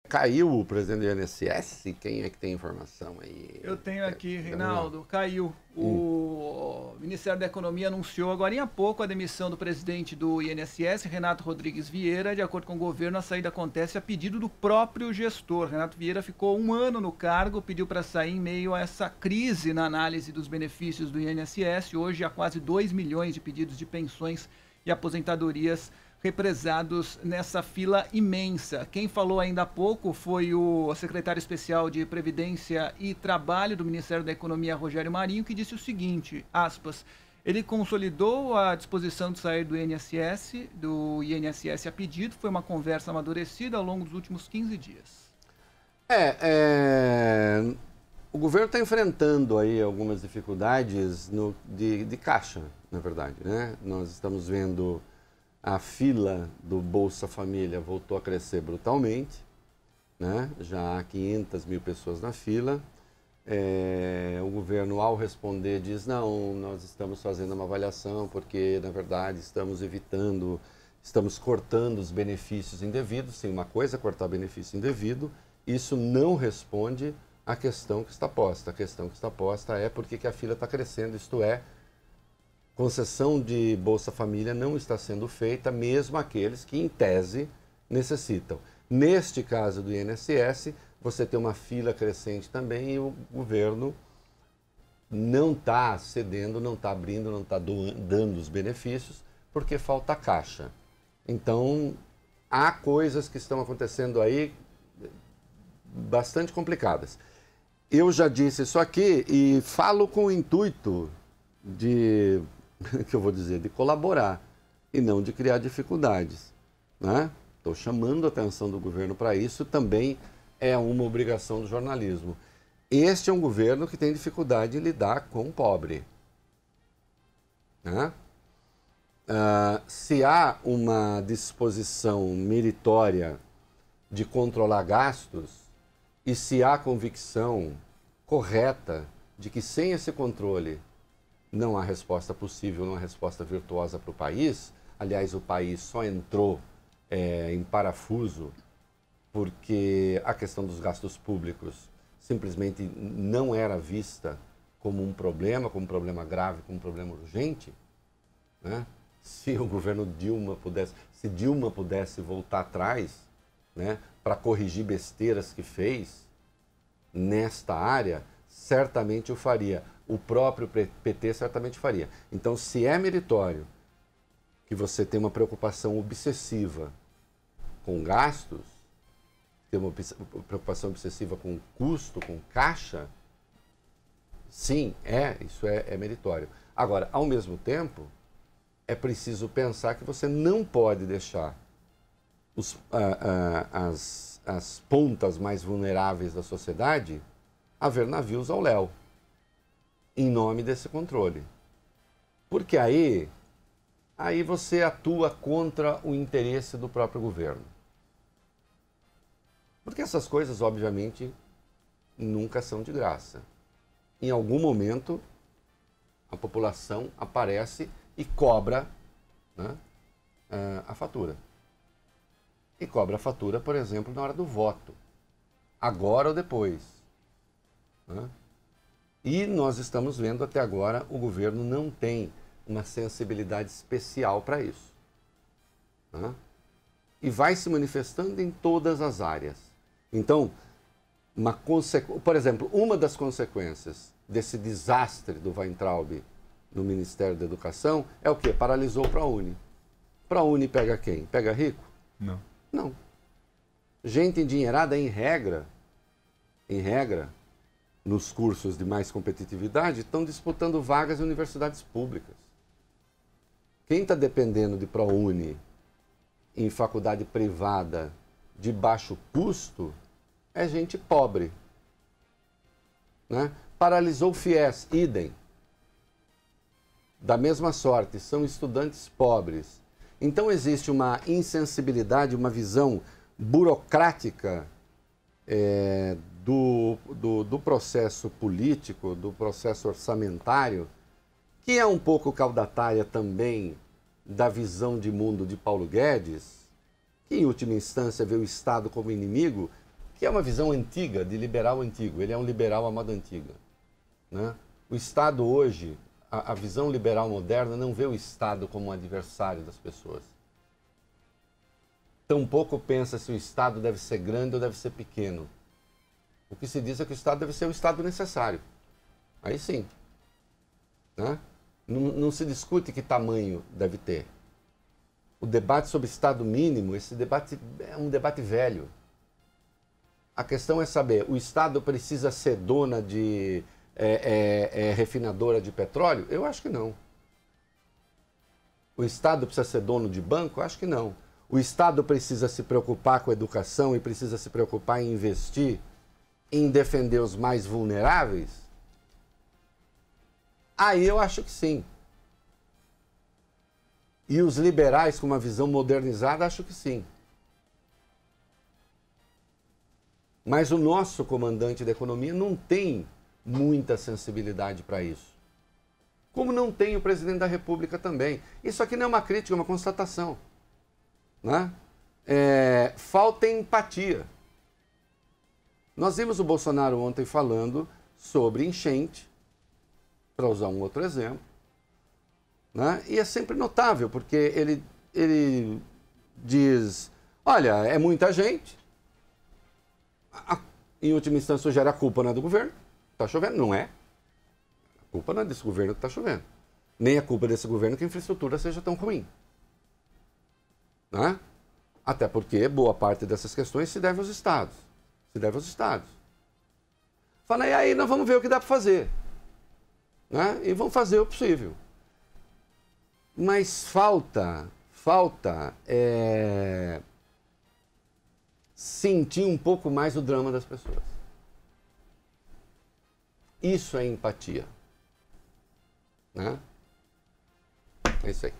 caiu o presidente do INSS? Quem é que tem informação aí? Eu tenho aqui, Reinaldo, caiu. O Ministério da Economia anunciou agora há pouco a demissão do presidente do INSS, Renato Rodrigues Vieira. De acordo com o governo, a saída acontece a pedido do próprio gestor. Renato Vieira ficou 1 ano no cargo, pediu para sair em meio a essa crise na análise dos benefícios do INSS. Hoje há quase 2 milhões de pedidos de pensões e aposentadorias represados nessa fila imensa. Quem falou ainda há pouco foi o secretário especial de Previdência e Trabalho do Ministério da Economia, Rogério Marinho, que disse o seguinte, aspas, ele consolidou a disposição de sair do INSS a pedido, foi uma conversa amadurecida ao longo dos últimos 15 dias. O governo está enfrentando aí algumas dificuldades de caixa, na verdade, né? Nós estamos vendo a fila do Bolsa Família voltou a crescer brutalmente, né? Já há 500 mil pessoas na fila. O governo, ao responder, diz, não, nós estamos fazendo uma avaliação porque, na verdade, estamos cortando os benefícios indevidos. Sim, uma coisa é cortar benefício indevido, isso não responde à questão que está posta. A questão que está posta é por que a fila está crescendo, isto é, concessão de Bolsa Família não está sendo feita, mesmo aqueles que, em tese, necessitam. Neste caso do INSS, você tem uma fila crescente também e o governo não está cedendo, não está abrindo, não está dando os benefícios, porque falta caixa. Então, há coisas que estão acontecendo aí bastante complicadas. Eu já disse isso aqui e falo com o intuito de colaborar e não de criar dificuldades, né? Estou chamando a atenção do governo para isso, também é uma obrigação do jornalismo. Este é um governo que tem dificuldade em lidar com o pobre, né? Se há uma disposição meritória de controlar gastos e se há convicção correta de que sem esse controle não há resposta possível, não há resposta virtuosa para o país. Aliás, o país só entrou em parafuso porque a questão dos gastos públicos simplesmente não era vista como um problema grave, como um problema urgente, né? Se o governo Dilma pudesse voltar atrás, né, para corrigir besteiras que fez nesta área, certamente o faria. O próprio PT certamente faria. Então, se é meritório que você tem uma preocupação obsessiva com gastos, tem uma preocupação obsessiva com custo, com caixa, sim, isso é meritório. Agora, ao mesmo tempo, é preciso pensar que você não pode deixar as pontas mais vulneráveis da sociedade haver navios ao léu, em nome desse controle. Porque aí você atua contra o interesse do próprio governo. Porque essas coisas, obviamente, nunca são de graça. Em algum momento, a população aparece e cobra, né, a fatura. E cobra a fatura, por exemplo, na hora do voto. Agora ou depois, né? E nós estamos vendo até agora o governo não tem uma sensibilidade especial para isso, né? E vai se manifestando em todas as áreas. Então, por exemplo, uma das consequências desse desastre do Weintraub no Ministério da Educação é o quê? Paralisou o ProUni. ProUni pega quem? Pega rico? Não. Não. Gente endinheirada, em regra, nos cursos de mais competitividade, estão disputando vagas em universidades públicas. Quem está dependendo de ProUni em faculdade privada de baixo custo é gente pobre, né? Paralisou o FIES, idem. Da mesma sorte, são estudantes pobres. Então existe uma insensibilidade, uma visão burocrática do processo político, do processo orçamentário, que é um pouco caudatária também da visão de mundo de Paulo Guedes, que em última instância vê o Estado como inimigo, que é uma visão antiga, de liberal antigo. Ele é um liberal à moda antiga, né? O Estado hoje, a visão liberal moderna não vê o Estado como um adversário das pessoas. Tampouco pensa se o Estado deve ser grande ou deve ser pequeno. O que se diz é que o Estado deve ser o Estado necessário. Aí sim, né? Não se discute que tamanho deve ter. O debate sobre Estado mínimo, esse debate é um debate velho. A questão é saber, o Estado precisa ser dona de refinadora de petróleo? Eu acho que não. O Estado precisa ser dono de banco? Eu acho que não. O Estado precisa se preocupar com a educação e precisa se preocupar em investir, em defender os mais vulneráveis? Aí eu acho que sim. E os liberais com uma visão modernizada, acho que sim. Mas o nosso comandante da economia não tem muita sensibilidade para isso. Como não tem o presidente da República também. Isso aqui não é uma crítica, é uma constatação, né? Falta empatia. Nós vimos o Bolsonaro ontem falando sobre enchente, para usar um outro exemplo, né? E é sempre notável, porque ele diz, olha, é muita gente, em última instância gera a culpa não é do governo, está chovendo, não é. A culpa não é desse governo que está chovendo. Nem a culpa desse governo que a infraestrutura seja tão ruim, né? Até porque boa parte dessas questões se deve aos estados. Se deve aos estados. Fala, e aí nós vamos ver o que dá para fazer, né? E vamos fazer o possível. Mas falta sentir um pouco mais o drama das pessoas. Isso é empatia, né? É isso aí.